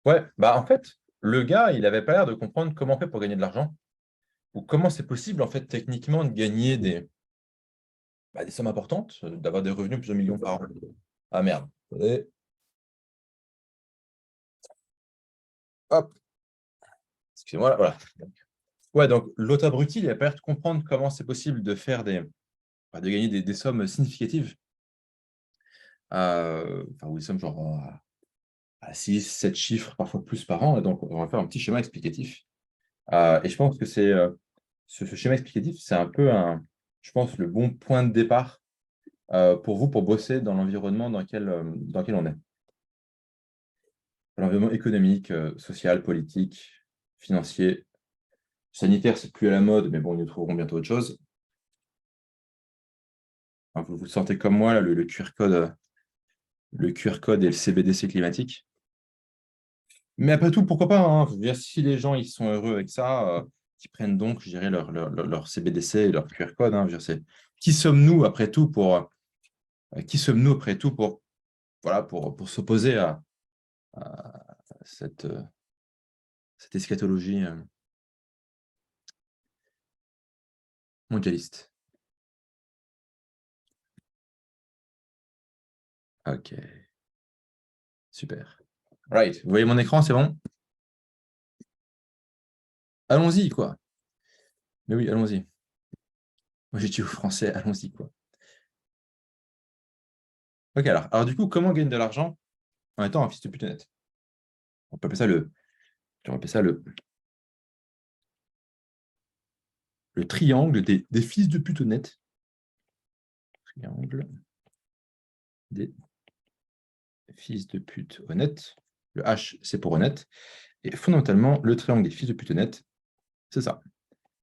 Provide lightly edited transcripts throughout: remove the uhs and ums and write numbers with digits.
Ouais, bah en fait, le gars, il avait pas l'air de comprendre comment on fait pour gagner de l'argent, ou comment c'est possible, en fait, techniquement, de gagner des sommes importantes, d'avoir des revenus de plusieurs millions par an. Ah merde. Attendez. Hop, excusez-moi, là, voilà. Ouais, donc l'autre abruti, il a pas l'air de comprendre comment c'est possible de faire de gagner des sommes significatives, enfin, ou des sommes genre à 6, 7 chiffres, parfois plus par an. Et donc, on va faire un petit schéma explicatif. Et je pense que ce schéma explicatif, c'est un peu je pense, le bon point de départ pour vous, pour bosser dans l'environnement dans lequel on est. L'environnement économique, social, politique, financier, sanitaire, c'est plus à la mode, mais bon, nous trouverons bientôt autre chose. Enfin, vous sentez comme moi, là, le QR code et le CBDC climatique. Mais après tout, pourquoi pas, hein. Je veux dire, si les gens ils sont heureux avec ça, qu'ils prennent donc, je dirais, leur CBDC et leur QR code, hein. Je veux dire, qui sommes-nous après tout qui sommes-nous après tout voilà, pour s'opposer à cette eschatologie mondialiste. Ok, super. Right. Vous voyez mon écran, c'est bon? Allons-y, quoi. Mais oui, allons-y. Moi, j'ai dit au français, allons-y, quoi. Ok, alors du coup, comment gagner de l'argent en étant un fils de pute honnête? On peut appeler ça le triangle des fils de pute honnêtes. Triangle des fils de pute honnêtes. Le H, c'est pour honnête. Et fondamentalement, le triangle des fils de pute honnêtes, c'est ça.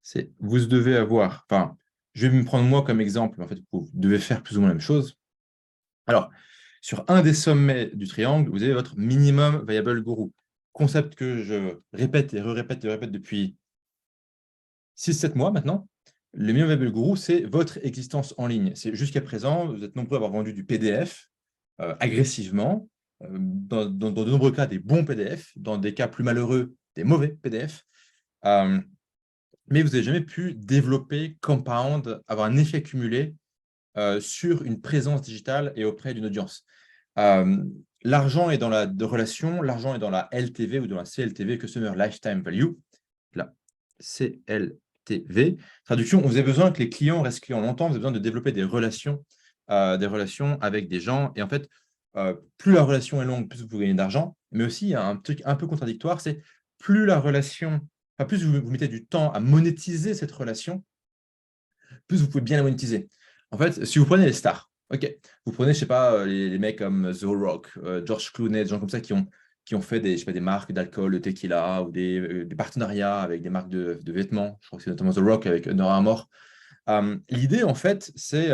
C'est vous devez avoir, enfin, je vais me prendre moi comme exemple, en fait, vous devez faire plus ou moins la même chose. Alors, sur un des sommets du triangle, vous avez votre minimum viable guru. Concept que je répète et répète et répète depuis 6-7 mois maintenant. Le minimum viable guru, c'est votre existence en ligne. C'est jusqu'à présent, vous êtes nombreux à avoir vendu du PDF agressivement, dans de nombreux cas des bons PDF, dans des cas plus malheureux des mauvais PDF. Mais vous n'avez jamais pu développer Compound, avoir un effet cumulé sur une présence digitale et auprès d'une audience. L'argent est dans la relation, l'argent est dans la LTV ou dans la CLTV, Customer Lifetime Value, la CLTV. Traduction, vous avez besoin que les clients restent clients longtemps, vous avez besoin de développer des relations avec des gens. Et en fait, plus la relation est longue, plus vous gagnez d'argent. Mais aussi, il y a un truc un peu contradictoire, c'est plus la relation, enfin, plus vous mettez du temps à monétiser cette relation, plus vous pouvez bien la monétiser. En fait, si vous prenez les stars, ok, vous prenez, je sais pas, les mecs comme The Rock, George Clooney, des gens comme ça qui ont fait des, je sais pas, des marques d'alcool, de tequila ou des partenariats avec des marques de vêtements. Je crois que c'est notamment The Rock avec Under Armour. L'idée, en fait, c'est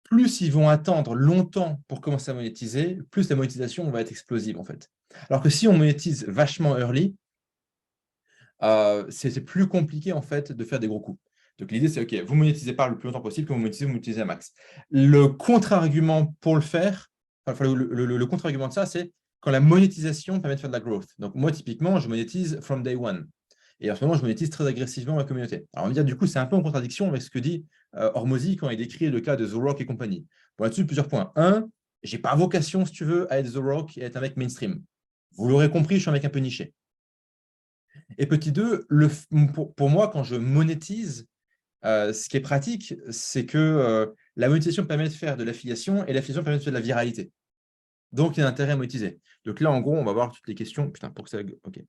plus ils vont attendre longtemps pour commencer à monétiser, plus la monétisation va être explosive, en fait. Alors que si on monétise vachement early, c'est plus compliqué en fait de faire des gros coups. Donc l'idée c'est OK, vous monétisez pas le plus longtemps possible, que vous monétisez à max. Le contre-argument pour le faire, enfin, le contre-argument de ça, c'est quand la monétisation permet de faire de la growth. Donc moi typiquement, je monétise from day one. Et en ce moment, je monétise très agressivement ma communauté. Alors on va dire du coup, c'est un peu en contradiction avec ce que dit Hormozy quand il décrit le cas de The Rock et compagnie. Bon, là-dessus, plusieurs points. Un, j'ai pas vocation, si tu veux, à être The Rock et être un mec mainstream. Vous l'aurez compris, je suis un mec un peu niché. Et petit 2, pour moi, quand je monétise, ce qui est pratique, c'est que la monétisation permet de faire de l'affiliation et l'affiliation permet de faire de la viralité. Donc, il y a intérêt à monétiser. Donc là, en gros, on va voir toutes les questions. Putain, pour que ça... OK.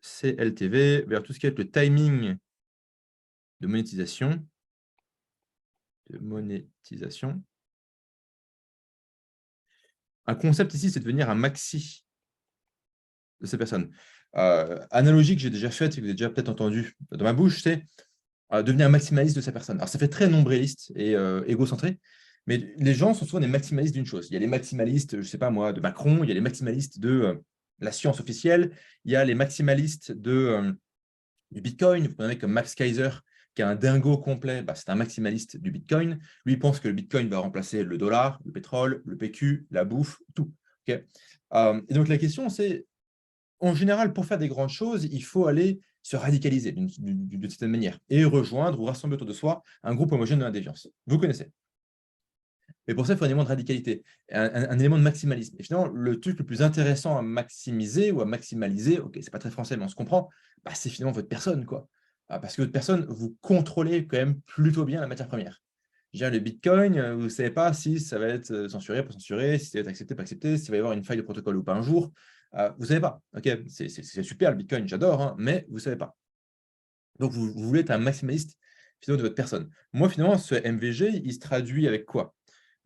CLTV, vers tout ce qui est le timing de monétisation. Un concept ici, c'est de devenir un maxi de ces personnes. Analogie que j'ai déjà faite, que vous avez déjà peut-être entendu dans ma bouche, c'est devenir maximaliste de sa personne. Alors, ça fait très nombriliste et égocentré, mais les gens sont souvent des maximalistes d'une chose. Il y a les maximalistes, je ne sais pas moi, de Macron, il y a les maximalistes de la science officielle, il y a les maximalistes du Bitcoin. Vous prenez un mec comme Max Kaiser, qui est un dingo complet, bah, c'est un maximaliste du Bitcoin. Lui, il pense que le Bitcoin va remplacer le dollar, le pétrole, le PQ, la bouffe, tout. Okay. Et donc, la question, c'est en général, pour faire des grandes choses, il faut aller se radicaliser d'une certaine manière et rejoindre ou rassembler autour de soi un groupe homogène de la déviance. Vous connaissez. Mais pour ça, il faut un élément de radicalité, un élément de maximalisme. Et finalement, le truc le plus intéressant à maximiser ou à maximaliser, ok, c'est pas très français, mais on se comprend, bah, c'est finalement votre personne, quoi. Parce que votre personne, vous contrôlez quand même plutôt bien la matière première. Je veux dire, le Bitcoin, vous ne savez pas si ça va être censuré, pas censuré, si ça va être accepté, pas accepté, s'il va y avoir une faille de protocole ou pas un jour. Vous ne savez pas. Ok, c'est super le Bitcoin, j'adore, hein, mais vous ne savez pas. Donc, vous voulez être un maximaliste finalement de votre personne. Moi, finalement, ce MVG, il se traduit avec quoi?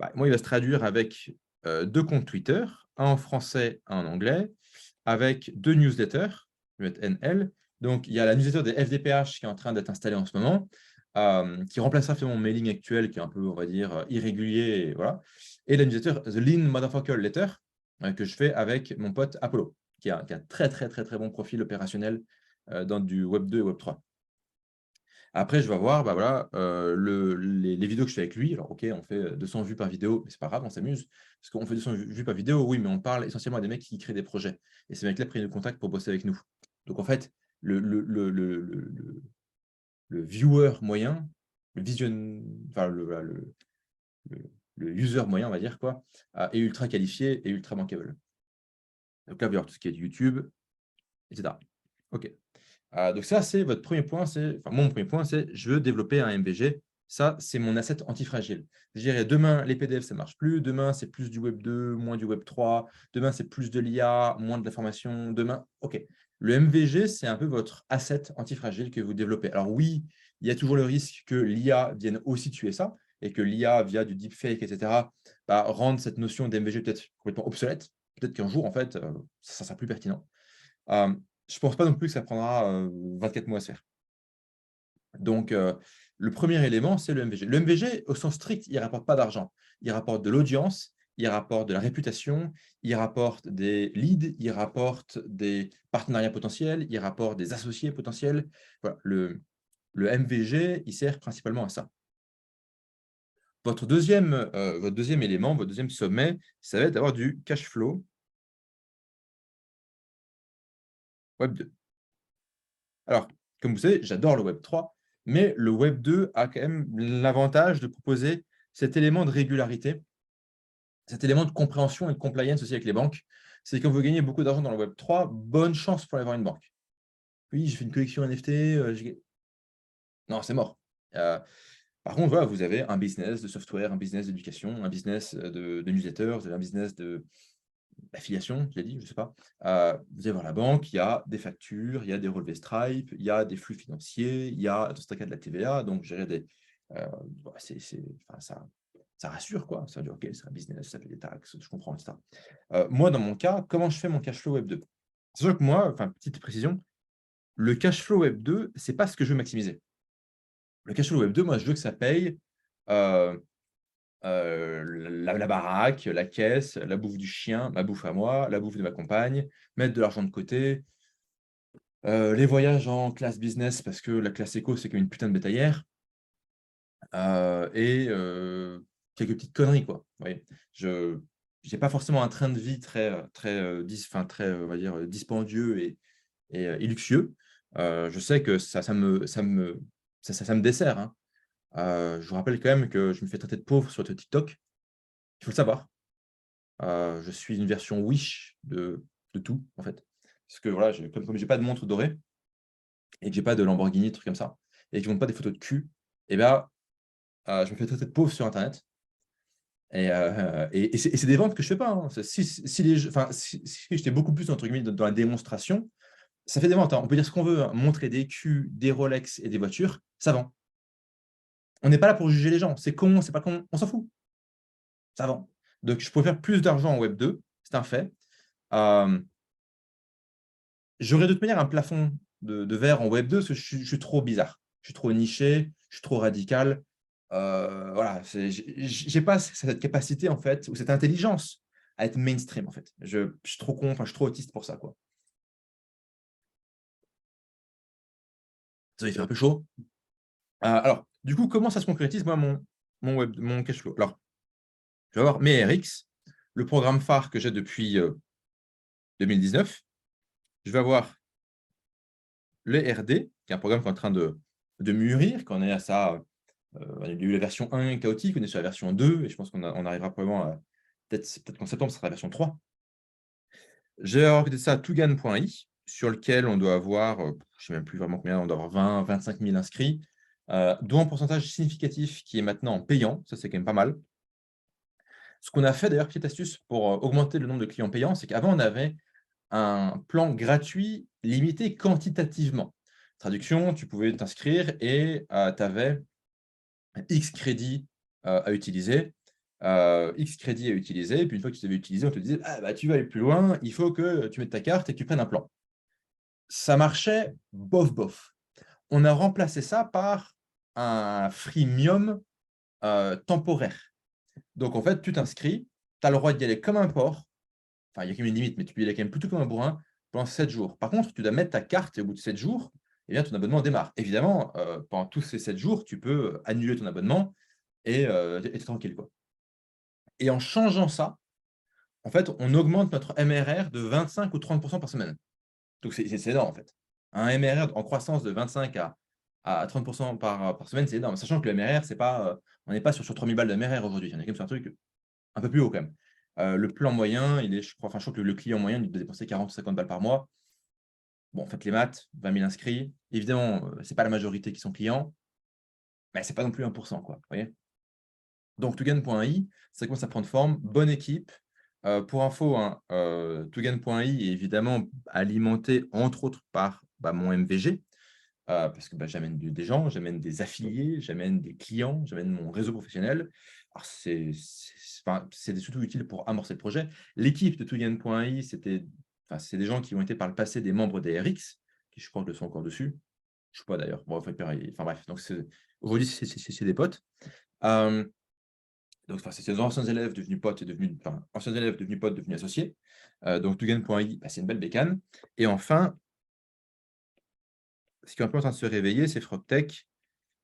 Bah, moi, il va se traduire avec 2 comptes Twitter, un en français, un en anglais, avec 2 newsletters, je vais mettre NL. Donc, il y a la newsletter des FDPH qui est en train d'être installée en ce moment, qui remplacera finalement mon mailing actuel qui est un peu, on va dire, irrégulier. Et, voilà. Et la newsletter The Lean Motherfucker Letter que je fais avec mon pote Apollo, qui a un très, très, très, très bon profil opérationnel dans du Web 2 et Web 3. Après, je vais voir bah, voilà, les vidéos que je fais avec lui. Alors, OK, on fait 200 vues par vidéo, mais c'est pas grave, on s'amuse. Parce qu'on fait 200 vues par vidéo, oui, mais on parle essentiellement à des mecs qui créent des projets. Et ces mecs-là prennent le contact pour bosser avec nous. Donc, en fait, le viewer moyen, le vision, enfin, voilà, le user moyen, on va dire, quoi, est ultra qualifié et ultra bankable. Donc là, vous avez tout ce qui est YouTube, etc. OK. Donc ça, c'est votre premier point. Enfin, mon premier point, c'est je veux développer un MVG. Ça, c'est mon asset antifragile. Je dirais demain, les PDF, ça ne marche plus. Demain, c'est plus du Web 2, moins du Web 3. Demain, c'est plus de l'IA, moins de la formation. Demain, OK. Le MVG, c'est un peu votre asset antifragile que vous développez. Alors oui, il y a toujours le risque que l'IA vienne aussi tuer ça et que l'IA, via du deepfake, etc., bah, rende cette notion d'MVG peut-être complètement obsolète. Peut-être qu'un jour, en fait, ça sera plus pertinent. Je ne pense pas non plus que ça prendra 24 mois à se faire. Donc, le premier élément, c'est le MVG. Le MVG, au sens strict, il ne rapporte pas d'argent. Il rapporte de l'audience, il rapporte de la réputation, il rapporte des leads, il rapporte des partenariats potentiels, il rapporte des associés potentiels. Voilà, le MVG, il sert principalement à ça. Votre deuxième élément, votre deuxième sommet, ça va être d'avoir du cash flow Web 2. Alors, comme vous savez, j'adore le Web 3, mais le Web 2 a quand même l'avantage de proposer cet élément de régularité, cet élément de compréhension et de compliance aussi avec les banques. C'est quand vous gagnez beaucoup d'argent dans le Web 3, bonne chance pour aller voir une banque. Oui, j'ai fait une collection NFT. Non, c'est mort. Par contre, voilà, vous avez un business de software, un business d'éducation, un business de newsletter, vous avez un business d'affiliation, je l'ai dit, je ne sais pas. Vous allez voir la banque, il y a des factures, il y a des relevés Stripe, il y a des flux financiers, il y a dans ce cas de la TVA, donc gérer des. Enfin, ça rassure, quoi. Ça veut dire, OK, c'est un business, ça fait des taxes, je comprends, etc. Moi, dans mon cas, comment je fais mon cash flow Web 2? C'est sûr que moi, enfin, petite précision, le cash flow Web 2, ce n'est pas ce que je veux maximiser. Le cash flow Web 2, moi, je veux que ça paye la baraque, la caisse, la bouffe du chien, ma bouffe à moi, la bouffe de ma compagne, mettre de l'argent de côté, les voyages en classe business parce que la classe éco, c'est comme une putain de bétaillère, et quelques petites conneries, quoi. Vous voyez, je n'ai pas forcément un train de vie très, très, très on va dire, dispendieux et luxueux. Je sais que ça me dessert, hein. Je vous rappelle quand même que je me fais traiter de pauvre sur TikTok. Il faut le savoir. Je suis une version Wish de tout, en fait. Parce que voilà, comme je n'ai pas de montre dorée et que je n'ai pas de Lamborghini, trucs comme ça, et que je ne montre pas des photos de cul, et bien, je me fais traiter de pauvre sur Internet. Et c'est des ventes que je ne fais pas, hein. Si j'étais beaucoup plus entre guillemets, dans la démonstration, ça fait des ventes, hein. On peut dire ce qu'on veut, hein. Montrer des culs, des Rolex et des voitures, ça vend. On n'est pas là pour juger les gens. C'est con, c'est pas con, on s'en fout. Ça vend. Donc, je peux faire plus d'argent en Web 2, c'est un fait. J'aurais de toute manière un plafond de verre en Web 2 parce que je suis trop bizarre. Je suis trop niché, je suis trop radical. Voilà, j'ai pas cette capacité, en fait, ou cette intelligence à être mainstream, en fait. Je suis trop con, enfin, je suis trop autiste pour ça, quoi. Ça, il fait un peu chaud. Alors, du coup, comment ça se concrétise, moi, mon cash flow? Alors, je vais avoir mes RX, le programme phare que j'ai depuis 2019. je vais avoir le RD, qui est un programme qui est en train de mûrir, qu'on est à ça. Il y a eu la version 1 chaotique, on est sur la version 2, et je pense qu'on arrivera probablement à peut-être qu'en septembre, ce sera la version 3. Je vais avoir à côté de ça Tugan.i, sur lequel on doit avoir, je ne sais même plus vraiment combien, on doit avoir 20 25 000 inscrits, dont un pourcentage significatif qui est maintenant payant, ça c'est quand même pas mal. Ce qu'on a fait d'ailleurs, petite astuce pour augmenter le nombre de clients payants, c'est qu'avant on avait un plan gratuit limité quantitativement. Traduction, tu pouvais t'inscrire et tu avais X crédits à utiliser. X crédits à utiliser, et puis une fois que tu avais utilisé, on te disait ah, bah, tu vas aller plus loin, il faut que tu mettes ta carte et que tu prennes un plan. Ça marchait bof bof. On a remplacé ça par un freemium temporaire. Donc en fait, tu t'inscris, tu as le droit d'y aller comme un porc. Enfin, il y a quand même une limite, mais tu peux y aller quand même plutôt comme un bourrin pendant 7 jours. Par contre, tu dois mettre ta carte et au bout de 7 jours, eh bien, ton abonnement démarre. Évidemment, pendant tous ces 7 jours, tu peux annuler ton abonnement et être tranquille, quoi. Et en changeant ça, en fait, on augmente notre MRR de 25 ou 30% par semaine. Donc, c'est énorme, en fait. Un MRR en croissance de 25 à 30% par semaine, c'est énorme. Sachant que le MRR, c'est pas, on n'est pas sur 3000 balles de MRR aujourd'hui. On est quand même sur un truc un peu plus haut, quand même. Le plan moyen, il est, je crois que le client moyen, il doit dépenser 40 ou 50 balles par mois. Bon, faites les maths, 20 000 inscrits. Évidemment, ce n'est pas la majorité qui sont clients, mais ce n'est pas non plus 1%, quoi. Vous voyez. Donc, Tugan.i, ça commence à prendre forme. Bonne équipe. Pour info, hein, Tugan.i est évidemment alimenté, entre autres, par mon MVG, parce que j'amène des gens, j'amène des affiliés, j'amène des clients, j'amène mon réseau professionnel. Alors, c'est surtout utile pour amorcer le projet. L'équipe de Tugan.i, c'est des gens qui ont été par le passé des membres des RX, qui je crois que le sont encore dessus. Je ne sais pas d'ailleurs. Bon, enfin bref, donc aujourd'hui, c'est des potes. Donc, c'est des anciens élèves devenus potes, anciens élèves devenus potes, devenus associés. Donc, Tugan.i, c'est une belle bécane. Et enfin, ce qui est un peu en train de se réveiller, c'est Frogtech.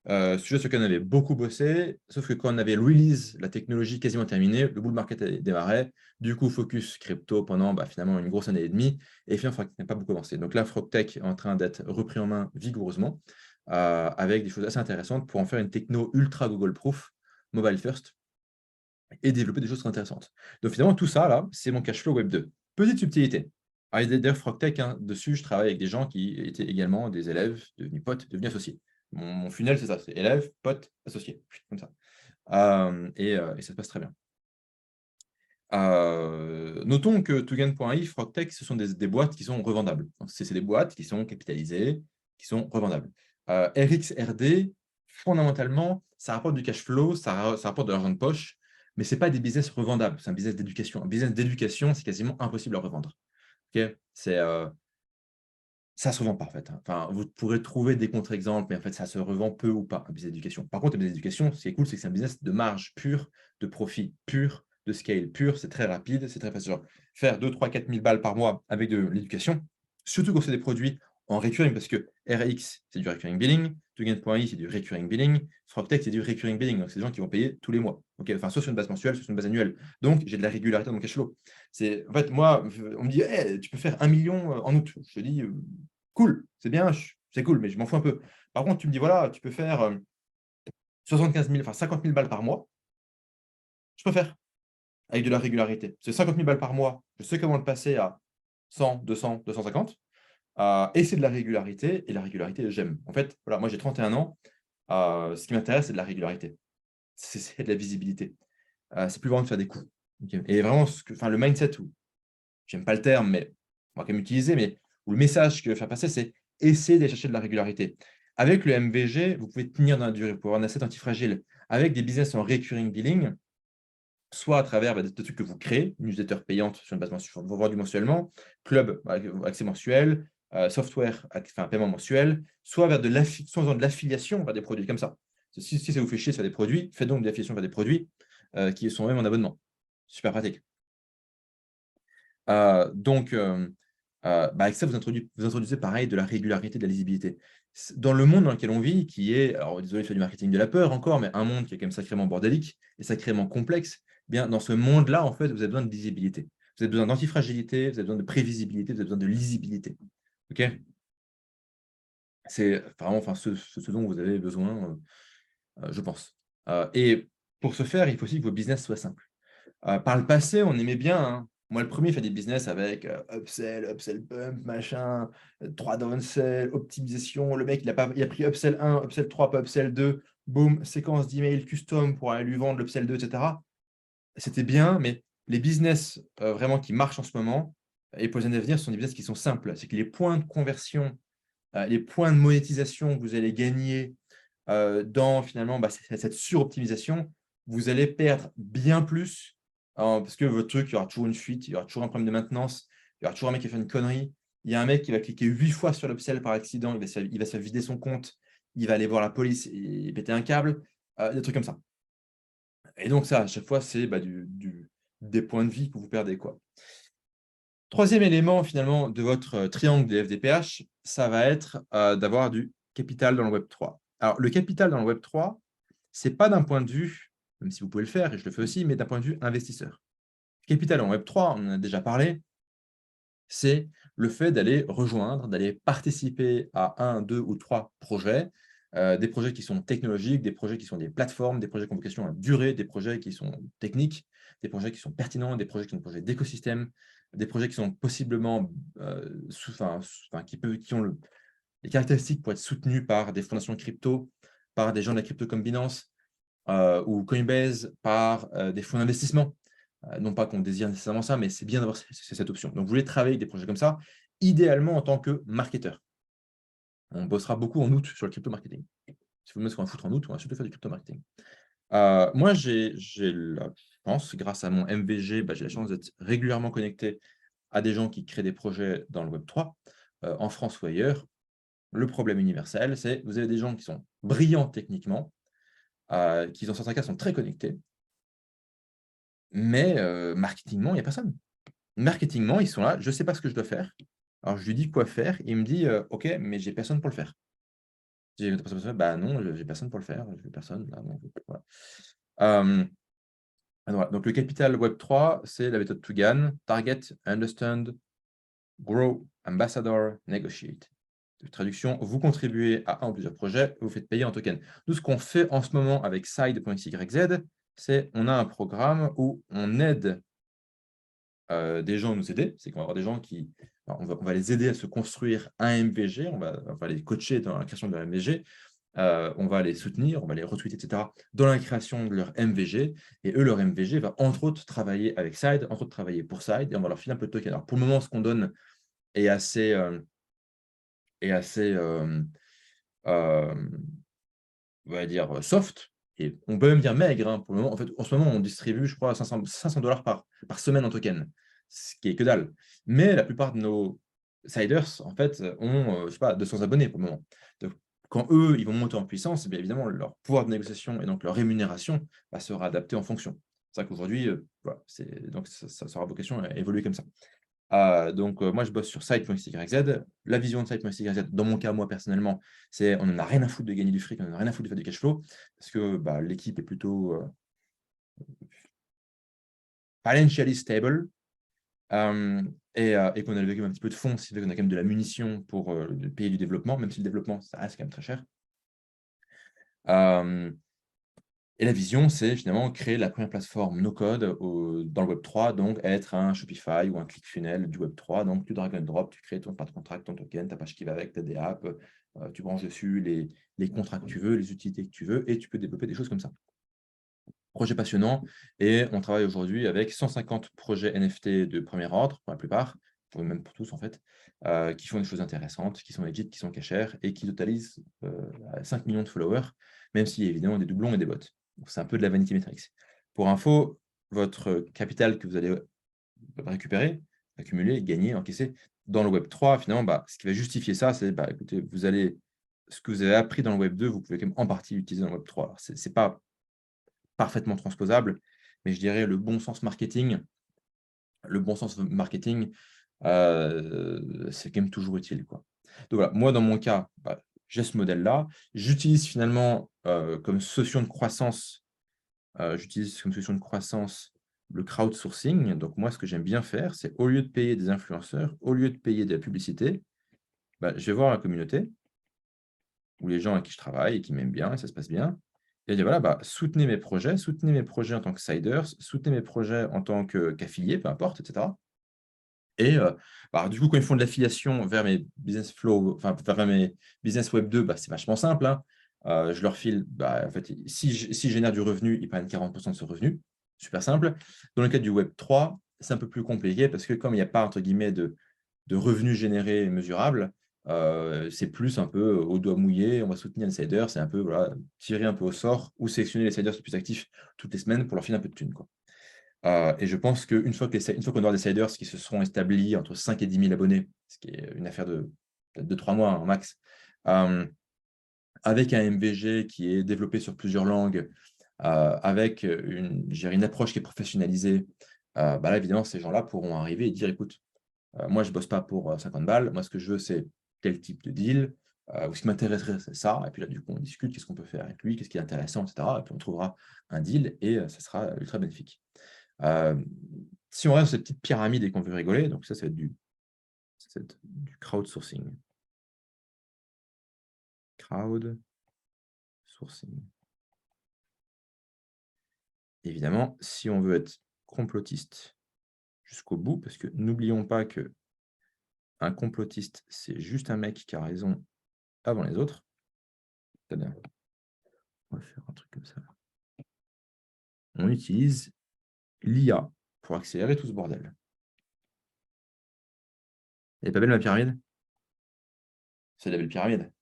Sujet sur lequel on avait beaucoup bossé, sauf que quand on avait release la technologie quasiment terminée, le bull market démarrait. Du coup, focus crypto pendant finalement une grosse année et demie. Et finalement, Frogtech n'a pas beaucoup avancé. Donc là, Frogtech est en train d'être repris en main vigoureusement, avec des choses assez intéressantes pour en faire une techno ultra Google-proof, mobile first, et développer des choses très intéressantes. Donc finalement, tout ça, là, c'est mon cash flow Web 2. Petite subtilité. D'ailleurs, Frogtech, hein, dessus, je travaille avec des gens qui étaient également des élèves, devenus potes, devenus associés. Mon funnel, c'est ça, c'est élève, pote, associé, comme ça. Et ça se passe très bien. Notons que Tugan.i, Frogtech, ce sont des boîtes qui sont revendables. C'est des boîtes qui sont capitalisées, qui sont revendables. RXRD, fondamentalement, ça rapporte du cash flow, ça rapporte de l'argent de poche, mais ce n'est pas des business revendables, c'est un business d'éducation. Un business d'éducation, c'est quasiment impossible à revendre. Okay, ça ne se revend pas, en fait. Enfin, vous pourrez trouver des contre-exemples, mais en fait, ça se revend peu ou pas, un business d'éducation. Par contre, un business d'éducation, ce qui est cool, c'est que c'est un business de marge pure, de profit pur, de scale pur. C'est très rapide, c'est très facile. Faire 2, 3, 4 000 balles par mois avec de l'éducation, surtout quand c'est des produits en recurring, parce que RX, c'est du recurring billing, Tugan.i, c'est du recurring billing, Frogtech, c'est du recurring billing. Donc, c'est des gens qui vont payer tous les mois. Okay, enfin, soit sur une base mensuelle, soit sur une base annuelle. Donc, j'ai de la régularité dans mon cash flow. En fait, moi, on me dit, hey, tu peux faire 1 million en août. Je te dis, cool, c'est bien, c'est cool, mais je m'en fous un peu. Par contre, tu me dis, voilà, tu peux faire 75 000, enfin 50 000 balles par mois. Je peux faire avec de la régularité. C'est 50 000 balles par mois. Je sais comment le passer à 100, 200, 250. Et c'est de la régularité. Et la régularité, j'aime. En fait, voilà, moi, j'ai 31 ans. Ce qui m'intéresse, c'est de la régularité. C'est de la visibilité. C'est plus vraiment de faire des coups. Okay. Et vraiment, le mindset, j'aime pas le terme, mais on va quand même utiliser, mais où le message que je veux faire passer, c'est essayer d'aller chercher de la régularité. Avec le MVG, vous pouvez tenir dans la durée pour avoir un asset antifragile. Avec des business en recurring billing, soit à travers des trucs que vous créez, newsletter payante sur une base mensuelle, vendu mensuellement, club, accès mensuel, software, paiement mensuel, soit vers de l'affiliation vers des produits comme ça. Si ça vous fait chier sur des produits, faites donc de l'affiliation vers des produits qui sont même en abonnement. Super pratique. Avec ça, vous introduisez pareil de la régularité, de la lisibilité. Dans le monde dans lequel on vit, qui est, alors désolé, je fais du marketing de la peur encore, mais un monde qui est quand même sacrément bordélique et sacrément complexe, bien dans ce monde-là, en fait, vous avez besoin de lisibilité. Vous avez besoin d'antifragilité, vous avez besoin de prévisibilité, vous avez besoin de lisibilité. OK? C'est vraiment ce dont vous avez besoin, je pense. Et pour ce faire, il faut aussi que vos business soient simples. Par le passé, on aimait bien, hein. Moi, le premier fait des business avec upsell pump, machin, 3 downsell, optimisation. Le mec, il a pris upsell 1, upsell 3, pas upsell 2, boum, séquence d'email custom pour aller lui vendre l'upsell 2, etc. C'était bien, mais les business vraiment qui marchent en ce moment et pour les années à venir, ce sont des business qui sont simples. C'est que les points de conversion, les points de monétisation que vous allez gagner dans finalement cette suroptimisation, vous allez perdre bien plus parce que votre truc, il y aura toujours une fuite, il y aura toujours un problème de maintenance, il y aura toujours un mec qui va faire une connerie. Il y a un mec qui va cliquer 8 fois sur l'upsell par accident, il va se faire vider son compte, il va aller voir la police et péter un câble, des trucs comme ça. Et donc ça, à chaque fois, c'est des points de vie que vous perdez, quoi. Troisième élément finalement de votre triangle des FDPH, ça va être d'avoir du capital dans le Web3. Alors, le capital dans le Web3, ce n'est pas d'un point de vue, même si vous pouvez le faire, et je le fais aussi, mais d'un point de vue investisseur. Capital en Web3, on en a déjà parlé, c'est le fait d'aller rejoindre, d'aller participer à 1, 2 ou 3 projets, des projets qui sont technologiques, des projets qui sont des plateformes, des projets qui ont vocation à durer, des projets qui sont techniques, des projets qui sont pertinents, des projets qui sont des projets d'écosystème, des projets qui sont possiblement qui ont les caractéristiques pour être soutenus par des fondations crypto, par des gens de la crypto comme Binance ou Coinbase, par des fonds d'investissement. Non pas qu'on désire nécessairement ça, mais c'est bien d'avoir cette option. Donc, vous voulez travailler avec des projets comme ça, idéalement en tant que marketeur. On bossera beaucoup en août sur le crypto marketing. Si vous me mettez ce qu'on va foutre en août, on va surtout faire du crypto marketing. Moi, j'ai la chance, grâce à mon MVG, j'ai la chance d'être régulièrement connecté à des gens qui créent des projets dans le Web3, en France ou ailleurs. Le problème universel, c'est que vous avez des gens qui sont brillants techniquement, qui dans certains cas sont très connectés, mais marketingement, il n'y a personne. Marketingement, ils sont là, je ne sais pas ce que je dois faire. Alors, je lui dis quoi faire, et il me dit OK, mais j'ai personne pour le faire. J'ai bah non, j'ai personne pour le faire, j'ai personne. Là, non, voilà. Voilà. Donc, le capital Web3, c'est la méthode Tugan, Target, Understand, Grow, Ambassador, Negotiate. Traduction, vous contribuez à un ou plusieurs projets, vous faites payer en token. Nous, ce qu'on fait en ce moment avec Side.xyz, c'est on a un programme où on aide des gens à nous aider. C'est qu'on va avoir des gens qui... on va les aider à se construire un MVG, on va les coacher dans la création de leur MVG, on va les soutenir, on va les retweeter, etc., dans la création de leur MVG. Et eux, leur MVG va entre autres travailler avec Side, entre autres travailler pour Side, et on va leur filer un peu de token. Alors, pour le moment, ce qu'on donne est assez... on va dire, soft, et on peut même dire maigre, hein, pour le moment. En fait, en ce moment, on distribue, je crois, 500 $ par semaine en token, ce qui est que dalle. Mais la plupart de nos siders, en fait, ont, je sais pas, 200 abonnés pour le moment. Donc, quand eux, ils vont monter en puissance, bien évidemment, leur pouvoir de négociation et donc leur rémunération sera adapté en fonction. C'est vrai qu'aujourd'hui, voilà, donc ça aura vocation à évoluer comme ça. Donc, moi, je bosse sur Site.xyz. La vision de Site.xyz, dans mon cas, moi, personnellement, c'est on n'en a rien à foutre de gagner du fric, on n'en a rien à foutre de faire du cash flow, parce que l'équipe est plutôt financially stable, et qu'on a levé un petit peu de fonds, ce qui fait qu'on a quand même de la munition pour payer du développement, même si le développement, ça reste quand même très cher. Et la vision, c'est finalement créer la première plateforme no-code dans le Web3, donc être un Shopify ou un ClickFunnels du Web3. Donc, tu drag and drop, tu crées ton smart contract, ton token, ta page qui va avec, tu as des apps, tu branches dessus les contrats que tu veux, les utilités que tu veux, et tu peux développer des choses comme ça. Projet passionnant, et on travaille aujourd'hui avec 150 projets NFT de premier ordre, pour la plupart, même pour tous en fait, qui font des choses intéressantes, qui sont legit, qui sont cachères, et qui totalisent 5 millions de followers, même s'il y a évidemment des doublons et des bots. C'est un peu de la vanity metrics. Pour info, votre capital que vous allez récupérer, accumuler, gagner, encaisser dans le Web3, finalement, ce qui va justifier ça, c'est écoutez, ce que vous avez appris dans le Web2, vous pouvez quand même en partie l'utiliser dans le Web3. Ce n'est pas parfaitement transposable, mais je dirais le bon sens marketing, c'est quand même toujours utile, quoi. Donc voilà, moi, dans mon cas, j'ai ce modèle-là. J'utilise finalement comme solution de croissance le crowdsourcing. Donc, moi, ce que j'aime bien faire, c'est au lieu de payer des influenceurs, au lieu de payer de la publicité, bah, je vais voir la communauté ou les gens avec qui je travaille et qui m'aiment bien et ça se passe bien. Et dire, voilà, bah, soutenez mes projets en tant que siders, soutenez mes projets en tant qu'affiliés, peu importe, etc. Et bah, du coup, quand ils font de l'affiliation vers mes business flow, enfin vers mes business web 2, bah, c'est vachement simple, hein. Je leur file, bah, en fait, si je génère du revenu, ils prennent 40% de ce revenu. Super simple. Dans le cas du web 3, c'est un peu plus compliqué parce que comme il n'y a pas, entre guillemets, de revenus générés mesurables, c'est plus un peu au doigt mouillé, on va soutenir les insiders, c'est un peu voilà, tirer un peu au sort ou sélectionner les insiders les plus actifs toutes les semaines pour leur filer un peu de thunes, quoi. Et je pense qu'une fois qu'on aura des siders qui se seront établis entre 5 et 10 000 abonnés, ce qui est une affaire de peut-être 2-3 mois en max, avec un MVG qui est développé sur plusieurs langues, avec une approche qui est professionnalisée, bah là, évidemment, ces gens-là pourront arriver et dire, écoute, moi, je ne bosse pas pour 50 balles, moi, ce que je veux, c'est tel type de deal, ou ce qui m'intéresserait, c'est ça, et puis là, du coup, on discute, qu'est-ce qu'on peut faire avec lui, qu'est-ce qui est intéressant, etc. Et puis, on trouvera un deal, et ça sera ultra bénéfique. Si on reste sur cette petite pyramide et qu'on veut rigoler, donc ça va être du crowdsourcing. Crowdsourcing. Évidemment, si on veut être complotiste jusqu'au bout, parce que n'oublions pas que un complotiste, c'est juste un mec qui a raison avant les autres. Très bien. On va faire un truc comme ça. On utilise l'IA pour accélérer tout ce bordel. Elle est pas belle ma pyramide? C'est la belle pyramide.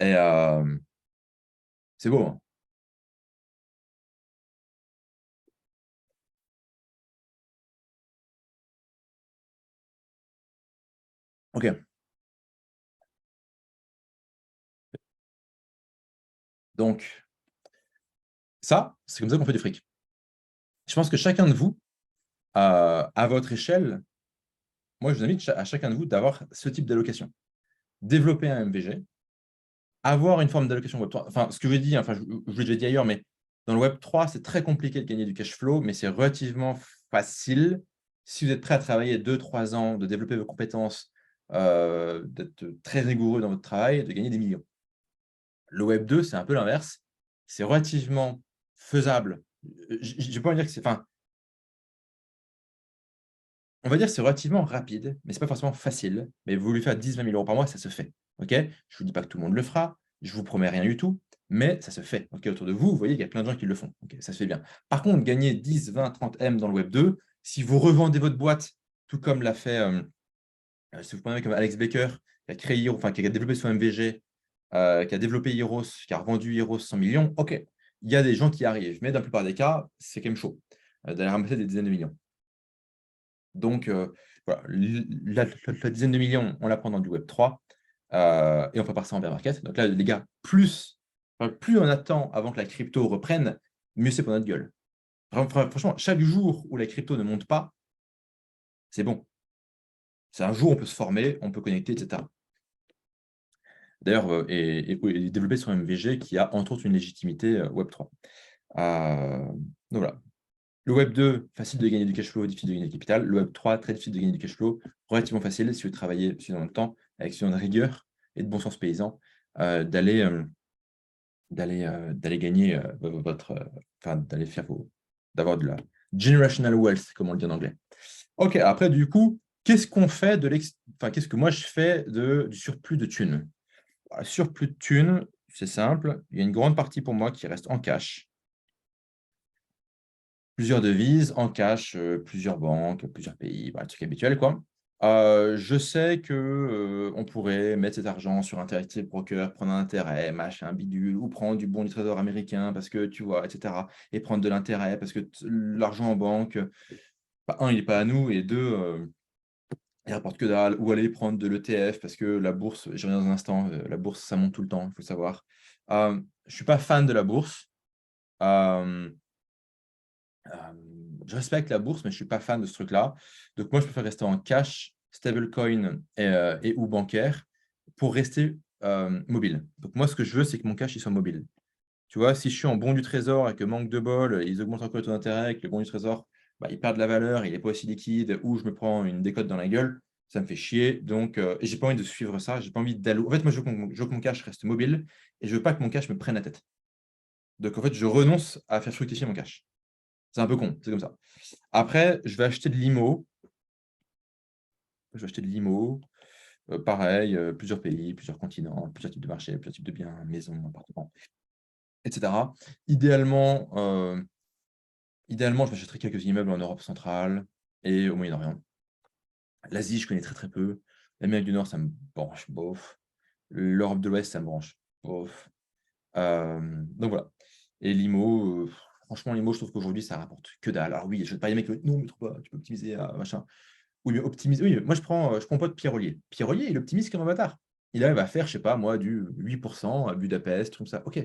Et c'est beau, hein. Ok. Donc, ça, c'est comme ça qu'on fait du fric. Je pense que chacun de vous, à votre échelle, moi, je vous invite à chacun de vous d'avoir ce type d'allocation. Développer un MVG, avoir une forme d'allocation Web3. Enfin, ce que je dis, enfin, je l'ai déjà dit ailleurs, mais dans le Web3, c'est très compliqué de gagner du cash flow, mais c'est relativement facile si vous êtes prêt à travailler 2-3 ans, de développer vos compétences, d'être très rigoureux dans votre travail, de gagner des millions. Le Web2, c'est un peu l'inverse. C'est relativement faisable. Je ne vais pas dire que c'est... Enfin, on va dire que c'est relativement rapide, mais ce n'est pas forcément facile. Mais vous voulez faire 10-20 000 euros par mois, ça se fait. Ok, je ne vous dis pas que tout le monde le fera, je ne vous promets rien du tout, mais ça se fait. Ok, autour de vous, vous voyez qu'il y a plein de gens qui le font. Ok, ça se fait bien. Par contre, gagner 10, 20, 30 M dans le Web 2, si vous revendez votre boîte, tout comme l'a fait, si vous prenez comme Alex Baker, qui a créé, enfin, qui a développé son MVG, qui a développé Heroes, qui a revendu Heroes 100 millions, ok, il y a des gens qui y arrivent, mais dans la plupart des cas, c'est quand même chaud d'aller ramasser des dizaines de millions. Donc, voilà, la dizaine de millions, on la prend dans du Web3 et on prépare ça en bear market. Donc là, les gars, plus on attend avant que la crypto reprenne, mieux c'est pour notre gueule. Franchement, chaque jour où la crypto ne monte pas, c'est bon. C'est un jour, on peut se former, on peut connecter, etc. D'ailleurs, et développer sur MVG qui a entre autres une légitimité Web3. Donc voilà. Le Web 2, facile de gagner du cash flow, difficile de gagner du capital. Le Web 3, très difficile de gagner du cash flow, relativement facile si vous travaillez suffisamment de temps, avec suffisamment de rigueur et de bon sens paysan, d'aller gagner enfin, d'aller faire d'avoir de la generational wealth, comme on le dit en anglais. Ok, après, du coup, qu'est-ce qu'on fait enfin, qu'est-ce que moi je fais du surplus de thunes? Surplus de thunes, c'est simple. Il y a une grande partie pour moi qui reste en cash. Plusieurs devises, en cash, plusieurs banques, plusieurs pays, voilà, le truc habituel, quoi. Je sais que on pourrait mettre cet argent sur Interactive Broker, prendre un intérêt, machin, bidule, ou prendre du bon du trésor américain parce que tu vois, etc. Et prendre de l'intérêt parce que l'argent en banque, bah, un, il n'est pas à nous, et deux, il rapporte que dalle, ou aller prendre de l'ETF parce que la bourse, je reviens dans un instant, la bourse, ça monte tout le temps, il faut le savoir. Je ne suis pas fan de la bourse. Euh, je respecte la bourse, mais je ne suis pas fan de ce truc-là. Donc, moi, je préfère rester en cash, stablecoin et ou bancaire pour rester mobile. Donc, moi, ce que je veux, c'est que mon cash il soit mobile. Tu vois, si je suis en bon du trésor et que manque de bol, ils augmentent encore le taux d'intérêt, que le bon du trésor, bah, il perd de la valeur, il n'est pas aussi liquide, ou je me prends une décote dans la gueule, ça me fait chier. Donc, et j'ai pas envie de suivre ça, j'ai pas envie d'aller. En fait, moi, je veux que mon cash reste mobile et je veux pas que mon cash me prenne la tête. Donc, en fait, je renonce à faire fructifier mon cash. C'est un peu con, c'est comme ça. Après, je vais acheter de l'IMO. Je vais acheter de l'IMO. Pareil, plusieurs pays, plusieurs continents, plusieurs types de marchés, plusieurs types de biens, maisons, appartements, etc. Idéalement, idéalement, je m'achèterais quelques immeubles en Europe centrale et au Moyen-Orient. L'Asie, je connais très, très peu. L'Amérique du Nord, ça me branche, bof. L'Europe de l'Ouest, ça me branche, bof. Donc voilà. Et l'IMO, franchement, l'IMO, je trouve qu'aujourd'hui, ça rapporte que dalle. Alors oui, je vais pas les mecs, non, mais tu peux optimiser, machin. Oui, mais optimiser, oui, moi, je prends pas de Pierre Ollier. Pierre Ollier, il optimise comme un bâtard. Il arrive à faire, je sais pas, moi, du 8% à Budapest, comme ça. OK.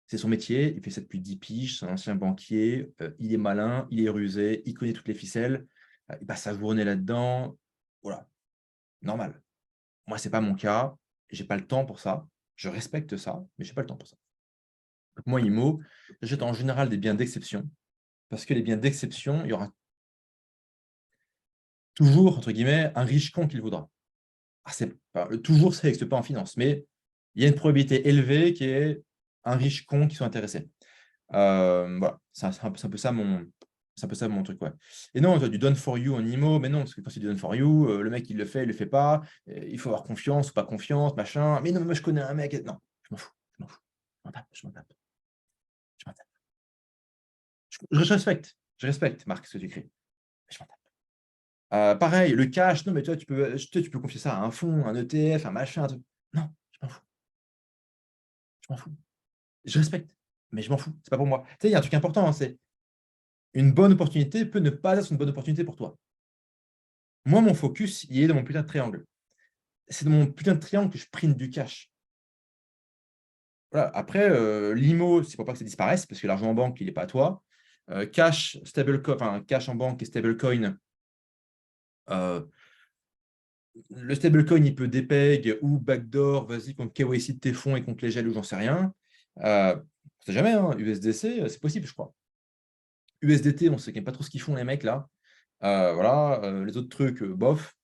C'est son métier, il fait ça depuis 10 piges, c'est un ancien banquier, il est malin, il est rusé, il connaît toutes les ficelles, il passe sa journée là-dedans. Voilà, normal. Moi, c'est pas mon cas, j'ai pas le temps pour ça. Je respecte ça, mais j'ai pas le temps pour ça. Donc moi, IMO, j'achète en général des biens d'exception, parce que les biens d'exception, il y aura toujours, entre guillemets, un riche con qui le voudra. Toujours, ça n'existe pas en finance, mais il y a une probabilité élevée qu'il y ait un riche con qui soit intéressé. Voilà, c'est un peu ça mon truc, ouais. Et non, du done for you en IMO, mais non, parce que quand c'est du done for you, le mec il le fait pas, il faut avoir confiance ou pas confiance, machin. Mais non, mais moi je connais un mec. Non, je m'en fous, je m'en fous. Je m'en tape, je m'en tape, je m'en tape. Je respecte, Marc, ce que tu écris. Mais je m'en tape. Pareil, le cash, non, mais tu peux confier ça à un fonds, un ETF, un machin, un truc. Non, je m'en fous, je m'en fous. Je respecte, mais je m'en fous, c'est pas pour moi. Tu sais, il y a un truc important, hein, c'est une bonne opportunité peut ne pas être une bonne opportunité pour toi. Moi, mon focus, il est dans mon putain de triangle. C'est dans mon putain de triangle que je print du cash. Voilà. Après, l'IMO, c'est pour pas que ça disparaisse, parce que l'argent en banque, il n'est pas à toi. Cash, cash en banque et stablecoin. Le stablecoin, il peut dépeg ou backdoor, vas-y, contre KYC de tes fonds et contre les gels ou j'en sais rien. On ne sait jamais, hein, USDC, c'est possible, je crois. USDT, on sait quand même pas trop ce qu'ils font, les mecs, là. Voilà, les autres trucs, bof.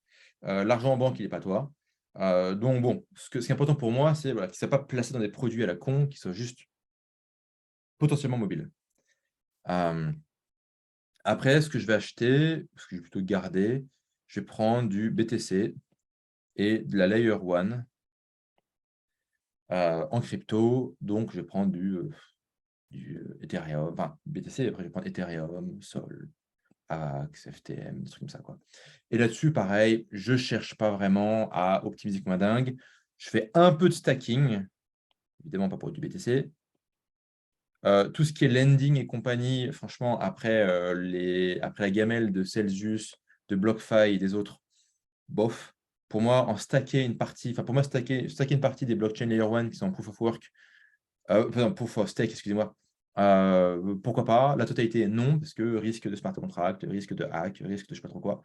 L'argent en banque, il n'est pas toi. Donc, bon, ce qui est important pour moi, c'est voilà, qu'il ne soit pas placé dans des produits à la con, qui soient juste potentiellement mobiles. Après, ce que je vais acheter, ce que je vais plutôt garder, je vais prendre du BTC et de la Layer 1 en crypto. Donc, je vais prendre du Ethereum, enfin, BTC, après, je vais prendre Ethereum, Sol, AVAX, FTM, des trucs comme ça, quoi. Et là-dessus, pareil, je ne cherche pas vraiment à optimiser comme un dingue. Je fais un peu de stacking, évidemment pas pour du BTC. Tout ce qui est lending et compagnie, franchement, après la gamelle de Celsius, de BlockFi et des autres, bof. Pour moi, stacker une partie des blockchains layer 1 qui sont en proof of work, proof of stake, excusez-moi, pourquoi pas? La totalité, non, parce que risque de smart contract, risque de hack, risque de je sais pas trop quoi.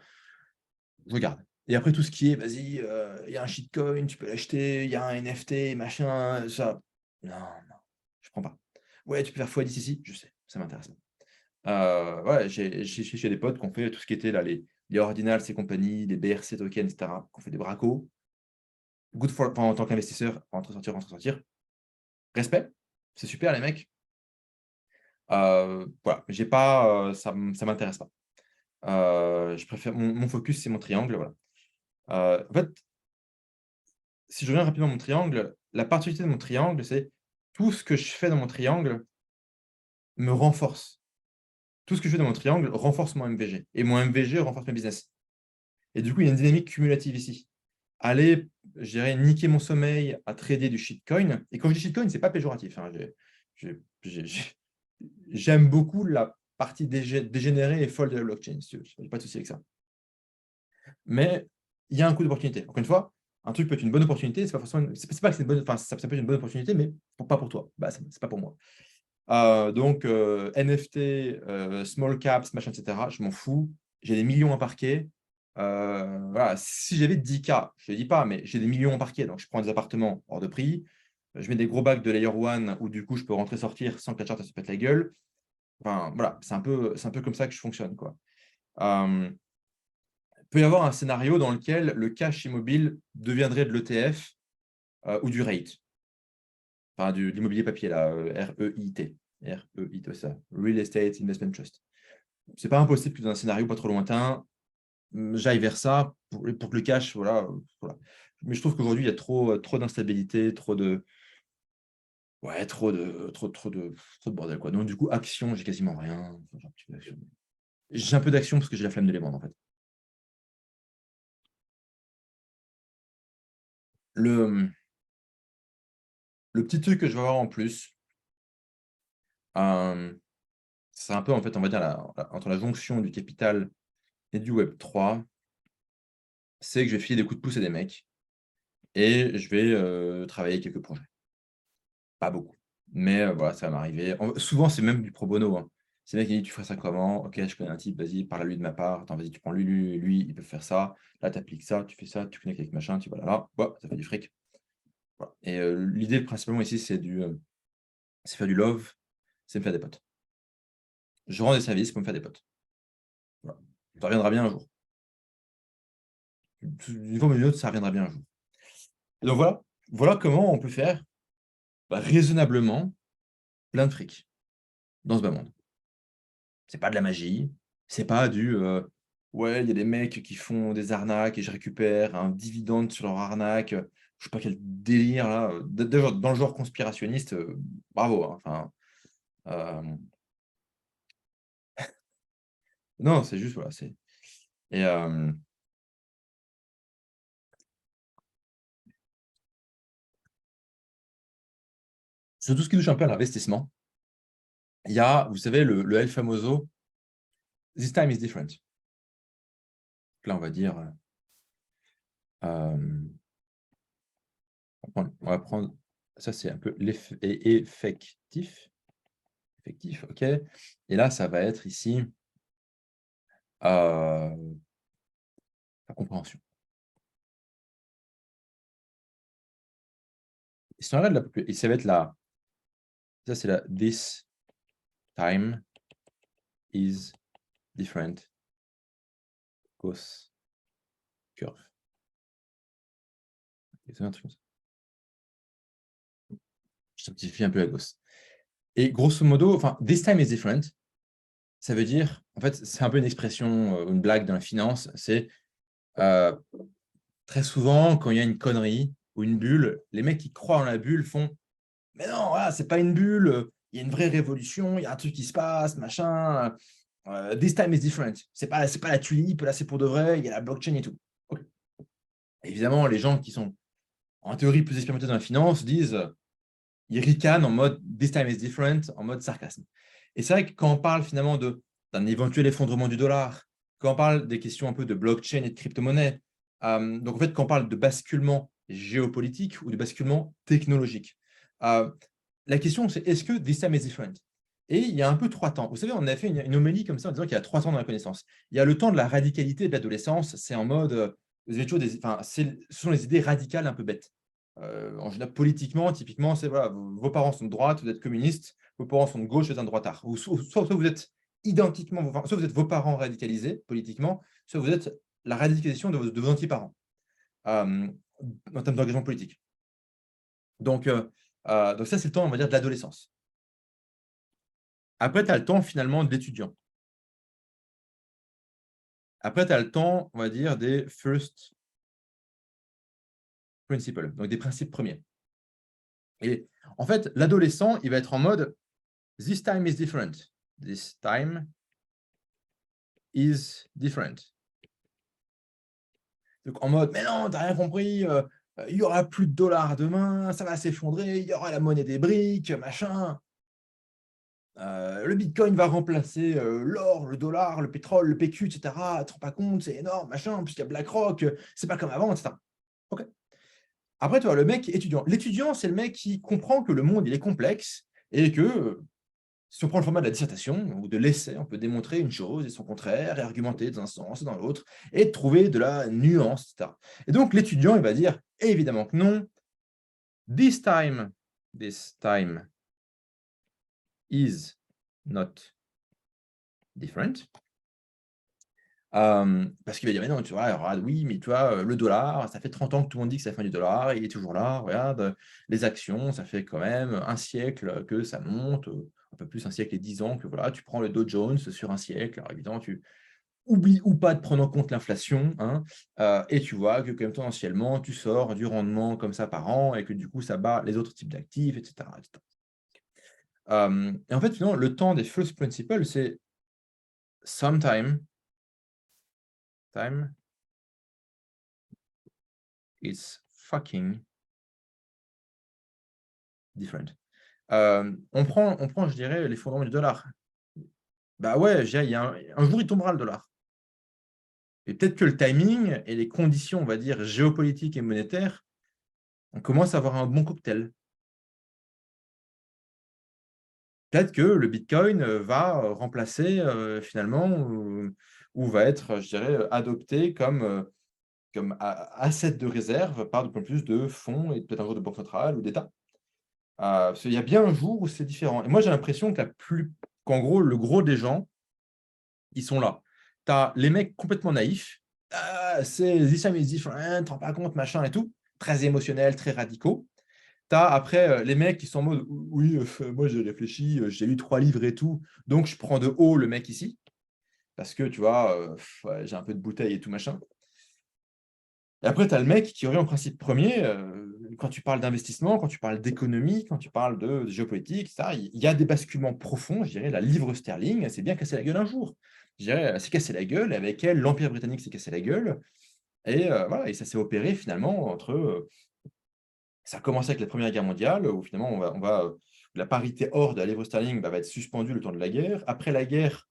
Je garde. Et après, tout ce qui est, vas-y, il y a un shitcoin, tu peux l'acheter, il y a un NFT, machin, ça. Non, non, je prends pas. Ouais, tu peux faire x10 ici, je sais, ça m'intéresse pas. Ouais, j'ai des potes qui ont fait tout ce qui était là, les ordinals et compagnie, les BRC tokens, etc., qui ont fait des bracos. Good for, enfin, en tant qu'investisseur, rentre, sortir, rentre, sortir. Respect, c'est super, les mecs. Voilà, j'ai pas, ça m'intéresse pas. Je préfère, mon focus, c'est mon triangle, voilà. En fait, si je reviens rapidement à mon triangle, la particularité de mon triangle, c'est tout ce que je fais dans mon triangle me renforce. Tout ce que je fais dans mon triangle renforce mon MVG. Et mon MVG renforce mes business. Et du coup, il y a une dynamique cumulative ici. Aller, je dirais, niquer mon sommeil à trader du shitcoin. Et quand je dis shitcoin, ce n'est pas péjoratif, hein. J'aime beaucoup la partie dégénérée et folle de la blockchain. Je n'ai pas de souci avec ça. Mais il y a un coût d'opportunité. Encore une fois, un truc peut être une bonne opportunité, c'est pas forcément, c'est pas que c'est une bonne, enfin, ça peut être une bonne opportunité, mais pas pour toi. Bah, c'est pas pour moi. Donc, NFT, small caps, machin, etc., je m'en fous. J'ai des millions à parquer. Voilà. Si j'avais 10K, je ne le dis pas, mais j'ai des millions à parquer, donc je prends des appartements hors de prix. je mets des gros bacs de layer 1 où du coup, je peux rentrer-sortir sans que la charte se pète la gueule. Enfin, voilà, c'est un peu comme ça que je fonctionne, quoi. Il peut y avoir un scénario dans lequel le cash immobile deviendrait de l'ETF ou du REIT. Enfin, de l'immobilier papier, là, REIT. REIT, ça. Real Estate Investment Trust. C'est pas impossible que dans un scénario pas trop lointain, j'aille vers ça pour que le cash, voilà. Mais je trouve qu'aujourd'hui, il y a trop d'instabilité, trop de bordel, quoi. Donc, du coup, action, j'ai quasiment rien. J'ai un peu d'action parce que j'ai la flemme de les vendre, en fait. Le petit truc que je vais avoir en plus, c'est un peu, en fait, on va dire, entre la jonction du capital et du Web3, c'est que je vais filer des coups de pouce à des mecs et je vais travailler quelques projets. Pas beaucoup, mais voilà, ça va m'arriver. Souvent, c'est même du pro bono, hein. C'est le mec qui dit: «Tu ferais ça comment? OK, je connais un type, vas-y, parle à lui de ma part. Attends, vas-y, tu prends lui, il peut faire ça. Là, tu appliques ça, tu fais ça, tu connectes avec machin, tu vas là, hop, ça fait du fric». Voilà. Et l'idée principalement ici, c'est faire du love, c'est me faire des potes. Je rends des services pour me faire des potes. Voilà. Ça reviendra bien un jour. D'une forme ou d'une autre, ça reviendra bien un jour. Et donc voilà comment on peut faire raisonnablement plein de fric dans ce bas monde. C'est pas de la magie, c'est pas ouais, il y a des mecs qui font des arnaques et je récupère un dividende sur leur arnaque, je sais pas quel délire là, dans le genre conspirationniste, bravo, hein, enfin, non, c'est juste, voilà, et sur tout ce qui touche un peu à l'investissement, il y a, vous savez, le El famoso «This time is different». Là, on va dire, on va prendre ça, c'est un peu effectif, OK, et là, ça va être ici, la compréhension. Et si on regarde et ça va être ça, c'est la «This time is different Gauss curve». C'est un truc comme ça. Je simplifie un peu la Gauss. Et grosso modo, enfin, «This time is different», ça veut dire, en fait, c'est un peu une expression, une blague dans la finance, c'est, très souvent, quand il y a une connerie ou une bulle, les mecs qui croient en la bulle font: «Mais non, voilà, c'est pas une bulle, il y a une vraie révolution, il y a un truc qui se passe, machin, this time is different». C'est pas la tulipe, là, c'est pour de vrai, il y a la blockchain et tout. OK. Évidemment, les gens qui sont, en théorie, plus expérimentés dans la finance disent, ils ricanent en mode «this time is different», en mode sarcasme. Et c'est vrai que quand on parle finalement d'un éventuel effondrement du dollar, quand on parle des questions un peu de blockchain et de crypto-monnaie, donc en fait, quand on parle de basculement géopolitique ou de basculement technologique, la question c'est: est-ce que this time is different? Et il y a un peu 3 temps. Vous savez, on a fait une homélie comme ça en disant qu'il y a 3 temps dans la connaissance. Il y a le temps de la radicalité de l'adolescence, c'est en mode, vous avez toujours enfin, ce sont les idées radicales un peu bêtes. En général, politiquement, typiquement, c'est voilà, vos parents sont de droite, vous êtes communiste, vos parents sont de gauche, vous êtes un droitard. Ou soit vous êtes identiquement, soit vous êtes vos parents radicalisés politiquement, soit vous êtes la radicalisation de vos anti-parents en termes d'engagement politique. Donc ça, c'est le temps, on va dire, de l'adolescence. Après, tu as le temps finalement de l'étudiant. Après, tu as le temps, on va dire, des first principles, donc des principes premiers. Et en fait, l'adolescent, il va être en mode «This time is different. This time is different». Donc en mode: «Mais non, tu as rien compris, il y aura plus de dollars demain, ça va s'effondrer, il y aura la monnaie des briques, machin. Le bitcoin va remplacer, l'or, le dollar, le pétrole, le PQ, et cetera. Tu te rends pas compte, c'est énorme, machin, puisqu'il y a BlackRock, c'est pas comme avant, et cetera». OK. Après, tu vois le mec étudiant. L'étudiant, c'est le mec qui comprend que le monde, il est complexe et que, si on prend le format de la dissertation ou de l'essai, on peut démontrer une chose et son contraire et argumenter dans un sens et dans l'autre et trouver de la nuance, et cetera. Et donc l'étudiant, il va dire évidemment que non. This time this time is not different. Parce qu'il va dire, mais non, tu vois, regarde, oui, mais tu vois, le dollar, ça fait 30 ans que tout le monde dit que c'est la fin du dollar, il est toujours là, regarde, les actions, ça fait quand même un siècle que ça monte, un peu plus, un siècle et 10 ans, que voilà, tu prends le Dow Jones sur un siècle, alors évidemment, tu oublies ou pas de prendre en compte l'inflation, hein, et tu vois que quand même tendanciellement, tu sors du rendement comme ça par an, et que du coup, ça bat les autres types d'actifs, etc., etc. Et en fait, finalement, le temps des first principles, c'est sometime time is fucking different. On prend, je dirais, l'effondrement du dollar. Bah ouais, je dirais, il y a un jour, il tombera le dollar. Et peut-être que le timing et les conditions, on va dire, géopolitiques et monétaires, on commence à avoir un bon cocktail. Peut-être que le Bitcoin va remplacer finalement, ou va être, je dirais, adopté comme asset de réserve par de plus en plus de fonds et peut-être un jour de banque centrale ou d'État. Parce qu'il y a bien un jour où c'est différent. Et moi, j'ai l'impression qu'en gros, le gros des gens, ils sont là. Tu as les mecs complètement naïfs. C'est this time is different, tu te rends pas compte, machin et tout. Très émotionnels, très radicaux. Tu as après les mecs qui sont en mode oui, moi j'ai réfléchi, j'ai lu 3 livres et tout, donc je prends de haut le mec ici. Parce que tu vois, ouais, j'ai un peu de bouteille et tout machin. Et après, tu as le mec qui revient au principe premier, quand tu parles d'investissement, quand tu parles d'économie, quand tu parles de géopolitique, ça, il y a des basculements profonds. Je dirais, la livre sterling, elle s'est bien cassée la gueule un jour. Je dirais, elle s'est cassée la gueule, et avec elle, l'Empire britannique s'est cassé la gueule. Et voilà, et ça s'est opéré finalement entre. Ça a commencé avec la Première Guerre mondiale, où finalement, la parité hors de la livre sterling va être suspendue le temps de la guerre. Après la guerre,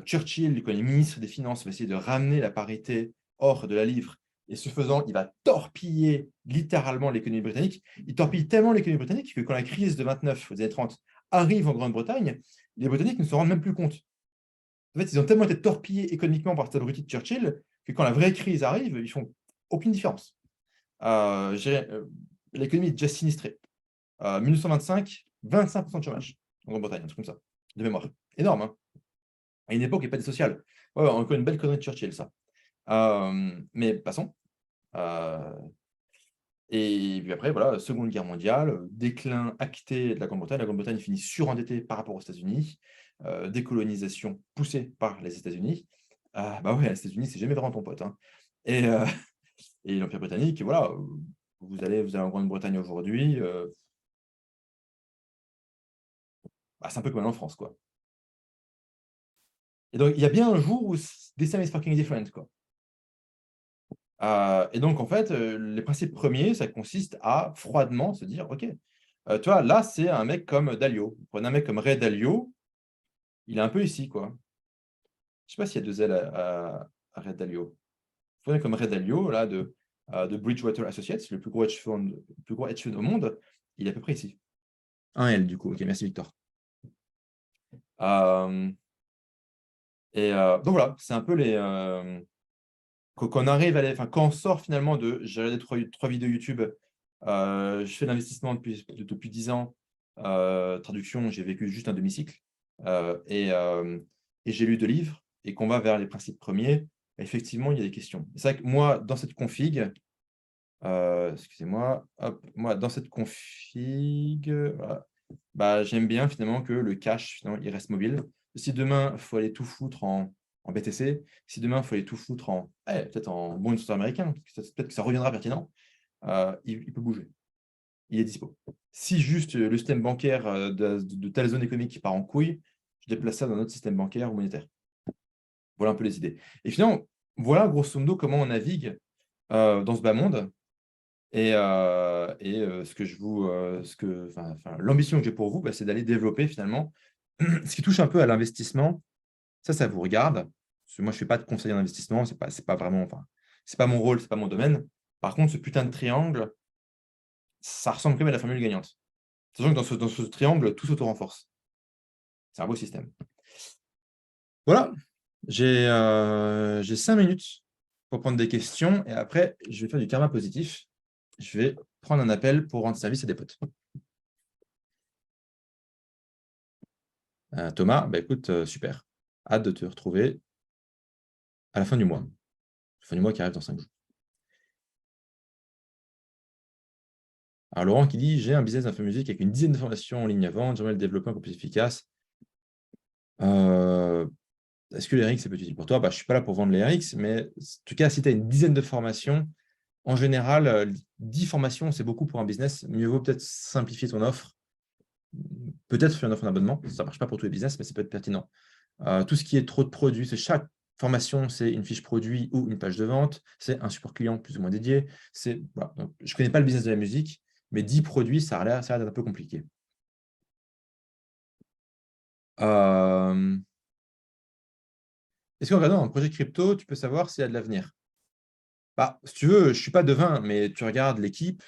Churchill, quand il est ministre des Finances, va essayer de ramener la parité hors de la livre. Et ce faisant, il va torpiller littéralement l'économie britannique. Il torpille tellement l'économie britannique que quand la crise de 29 aux années 30 arrive en Grande-Bretagne, les Britanniques ne se rendent même plus compte. En fait, ils ont tellement été torpillés économiquement par cet abruti de Churchill que quand la vraie crise arrive, ils font aucune différence. L'économie est déjà sinistrée. 1925, 25% de chômage en Grande-Bretagne, un truc comme ça, de mémoire. Énorme, hein. À une époque, il n'y a pas de sociale. Ouais, encore une belle connerie de Churchill, ça. Mais passons. Euh, et puis après, voilà, Seconde Guerre mondiale, déclin acté de la Grande-Bretagne. La Grande-Bretagne finit surendettée par rapport aux États-Unis. Décolonisation poussée par les États-Unis. Bah ouais, les États-Unis, c'est jamais vraiment ton pote, hein. Et, et l'Empire britannique, voilà, vous allez en Grande-Bretagne aujourd'hui, bah, c'est un peu comme en France, quoi. Et donc, il y a bien un jour où this time is fucking different, quoi. Et donc, en fait, les principes premiers, ça consiste à froidement se dire, OK, tu vois, là, c'est un mec comme Dalio. Prenez un mec comme Ray Dalio, il est un peu ici, quoi. Je sais pas s'il y a 2 L à Ray Dalio. Prenez comme Ray Dalio, là, de Bridgewater Associates, le plus gros hedge fund au monde, il est à peu près ici. Un L, du coup. OK, merci, Victor. Euh, donc voilà, c'est un peu les... qu'on arrive à quand on sort finalement de j'ai regardé 3 vidéos YouTube, je fais l'investissement depuis 10 ans, traduction, j'ai vécu juste un demi-cycle, et j'ai lu 2 livres, et qu'on va vers les principes premiers, effectivement, il y a des questions. C'est vrai que moi, dans cette config, excusez-moi, hop, moi, dans cette config, voilà, bah, j'aime bien finalement que le cash, finalement, il reste mobile. Si demain, il faut aller tout foutre en BTC, si demain, il faut aller tout foutre peut-être en bon investisseur américain, peut-être que ça reviendra pertinent, il peut bouger. Il est dispo. Si juste le système bancaire de telle zone économique qui part en couille, je déplace ça dans notre système bancaire ou monétaire. Voilà un peu les idées. Et finalement, voilà grosso modo comment on navigue dans ce bas monde. Et ce que l'ambition que j'ai pour vous, bah, c'est d'aller développer finalement ce qui touche un peu à l'investissement. Ça vous regarde. Parce que moi, je ne fais pas de conseil en investissement, c'est pas vraiment, enfin, c'est pas mon rôle, c'est pas mon domaine. Par contre, ce putain de triangle, ça ressemble quand même à la formule gagnante. Sachant que dans ce triangle, tout s'auto-renforce. C'est un beau système. Voilà, j'ai 5 minutes pour prendre des questions et après, je vais faire du karma positif. Je vais prendre un appel pour rendre service à des potes. Thomas, bah, écoute, super. Hâte de te retrouver à la fin du mois. La fin du mois qui arrive dans 5 jours. Alors, Laurent qui dit, j'ai un business d'infomusique avec une dizaine de formations en ligne à vendre, j'aimerais le développer encore plus efficace. Est-ce que les RX, c'est peut être utile pour toi? Je ne suis pas là pour vendre les RX, mais en tout cas, si tu as une dizaine de formations, en général, 10 formations, c'est beaucoup pour un business. Mieux vaut peut-être simplifier ton offre. Peut-être faire une offre en abonnement. Ça ne marche pas pour tous les business, mais ça peut être pertinent. Tout ce qui est trop de produits, c'est chaque formation, c'est une fiche produit ou une page de vente. C'est un support client plus ou moins dédié. Voilà. Donc, je ne connais pas le business de la musique, mais 10 produits, ça a l'air d'être un peu compliqué. Est-ce qu'en regardant un projet crypto, tu peux savoir s'il y a de l'avenir? Si tu veux, je ne suis pas devin, mais tu regardes l'équipe.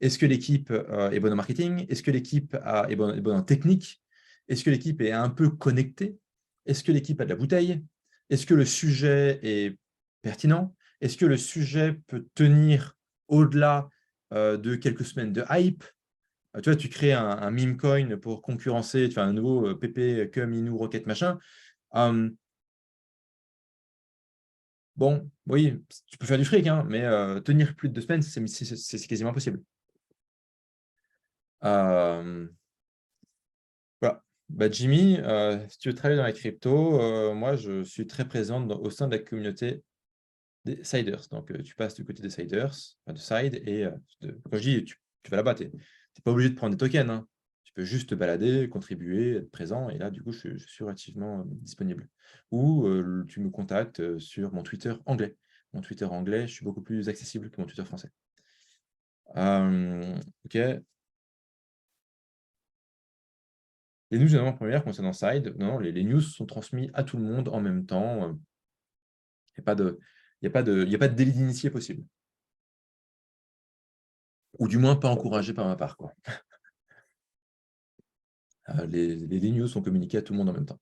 Est-ce que l'équipe est bonne en marketing? Est-ce que l'équipe est bonne en technique? Est-ce que l'équipe est un peu connectée? Est-ce que l'équipe a de la bouteille? Est-ce que le sujet est pertinent? Est-ce que le sujet peut tenir au-delà de quelques semaines de hype? Tu vois, tu crées un meme coin pour concurrencer, tu fais un nouveau PP, Cum, Inu, Rocket, machin. Bon, oui, tu peux faire du fric, hein, mais tenir plus de 2 semaines, c'est quasiment impossible. Voilà. Jimmy, si tu veux travailler dans la crypto, moi, je suis très présente au sein de la communauté des siders. Donc, tu passes du côté des siders, de side, et quand je dis tu vas là-bas, tu n'es pas obligé de prendre des tokens. Hein. Tu peux juste te balader, contribuer, être présent, et là, du coup, je suis relativement disponible. Ou tu me contactes sur mon Twitter anglais. Mon Twitter anglais, je suis beaucoup plus accessible que mon Twitter français. OK. Les news en première concernant Side, non, les news sont transmises à tout le monde en même temps. Il n'y a pas de, y a pas de délit d'initié possible. Ou du moins pas encouragé par ma part, quoi. Les news sont communiquées à tout le monde en même temps.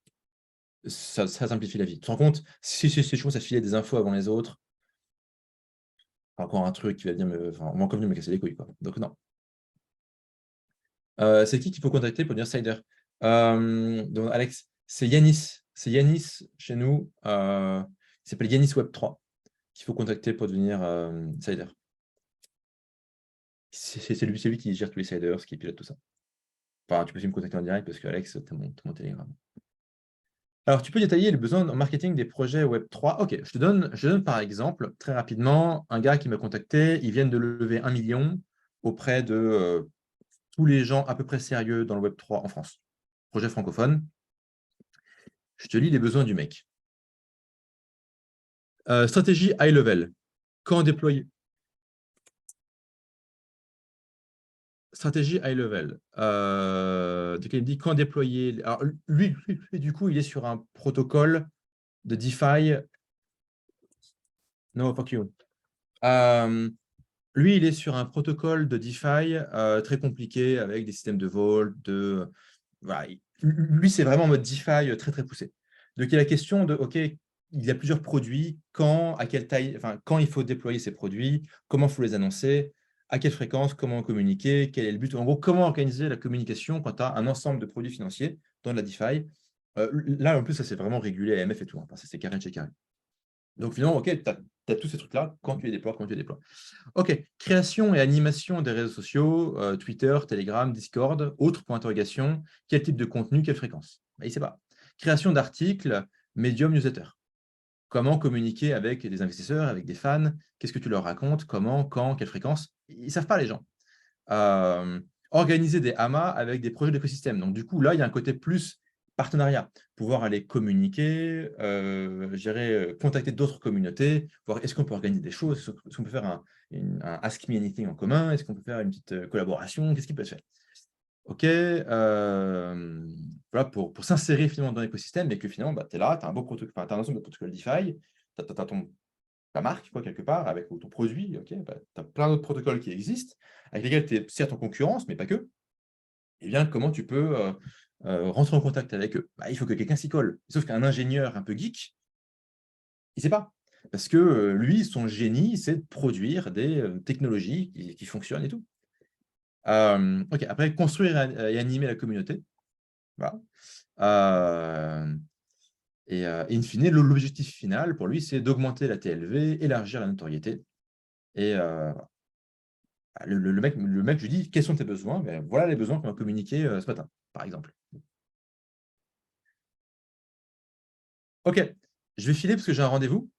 Ça simplifie la vie. Tu te rends compte? Si c'est chaud, ça filait des infos avant les autres. Encore un truc qui va venir on va encore venir me casser les couilles, quoi. Donc non. C'est qui qu'il faut contacter pour devenir Sider? Donc Alex, c'est Yanis. C'est Yanis chez nous. Il s'appelle Yanis Web3 qu'il faut contacter pour devenir Sider. C'est lui qui gère tous les siders, qui pilote tout ça. Enfin, tu peux aussi me contacter en direct parce que Alex, tu as mon Telegram. Alors, tu peux détailler les besoins en marketing des projets Web3. OK, je te donne par exemple, très rapidement, un gars qui m'a contacté. Ils viennent de lever 1 million auprès de tous les gens à peu près sérieux dans le Web3 en France. Projet francophone. Je te lis les besoins du mec. Stratégie high level. Quand déployer? Stratégie high level. Il dit quand déployer. Alors, lui, du coup, il est sur un protocole de DeFi. No, fuck you. Lui, il est sur un protocole de DeFi très compliqué avec des systèmes de vol. Voilà. Lui, c'est vraiment en mode DeFi très, très poussé. Donc, il y a la question de, OK, il y a plusieurs produits, quand, à quelle taille, enfin, quand il faut déployer ces produits, comment il faut les annoncer, à quelle fréquence, comment communiquer, quel est le but. En gros, comment organiser la communication quand tu as un ensemble de produits financiers dans de la DeFi. Là, en plus, ça, c'est vraiment régulé AMF et tout. Hein. Enfin, c'est carré de chez carré. Donc, finalement, OK, tu as tous ces trucs-là quand tu les déploies, OK, création et animation des réseaux sociaux, Twitter, Telegram, Discord, autres points d'interrogation, quel type de contenu, quelle fréquence? Il ne sait pas. Création d'articles, Medium, newsletter. Comment communiquer avec des investisseurs, avec des fans? Qu'est-ce que tu leur racontes? Comment, quand, quelle fréquence? Ils ne savent pas, les gens. Organiser des hamas avec des projets d'écosystème. Donc, du coup, là, il y a un côté plus partenariat, pouvoir aller communiquer, contacter d'autres communautés, voir est-ce qu'on peut organiser des choses, est-ce qu'on peut faire un Ask Me Anything en commun, est-ce qu'on peut faire une petite collaboration, qu'est-ce qui peut se faire? OK, voilà, pour s'insérer finalement dans l'écosystème, et que finalement, tu es là, tu as un beau protocole, tu as un ensemble de protocoles DeFi, tu as ta marque, quoi, quelque part, avec ton produit, OK, tu as plein d'autres protocoles qui existent, avec lesquels tu es certes en concurrence, mais pas que. Et bien, comment tu peux rentrer en contact avec eux? Il faut que quelqu'un s'y colle. Sauf qu'un ingénieur un peu geek, il ne sait pas. Parce que lui, son génie, c'est de produire des technologies qui fonctionnent et tout. OK, après, construire et animer la communauté. Voilà. Et in fine, l'objectif final pour lui, c'est d'augmenter la TLV, élargir la notoriété. Et le mec lui dit, quels sont tes besoins? Ben, voilà les besoins qu'on va communiquer ce matin, par exemple. OK, je vais filer parce que j'ai un rendez-vous.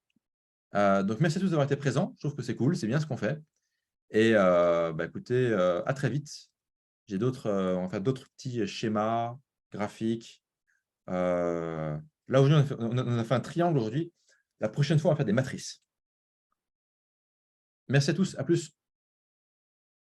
Donc merci à tous d'avoir été présents. Je trouve que c'est cool, c'est bien ce qu'on fait. Et bah, écoutez, à très vite. J'ai d'autres, on va faire d'autres petits schémas graphiques. Là, aujourd'hui, on a fait un triangle aujourd'hui. La prochaine fois, on va faire des matrices. Merci à tous, à plus.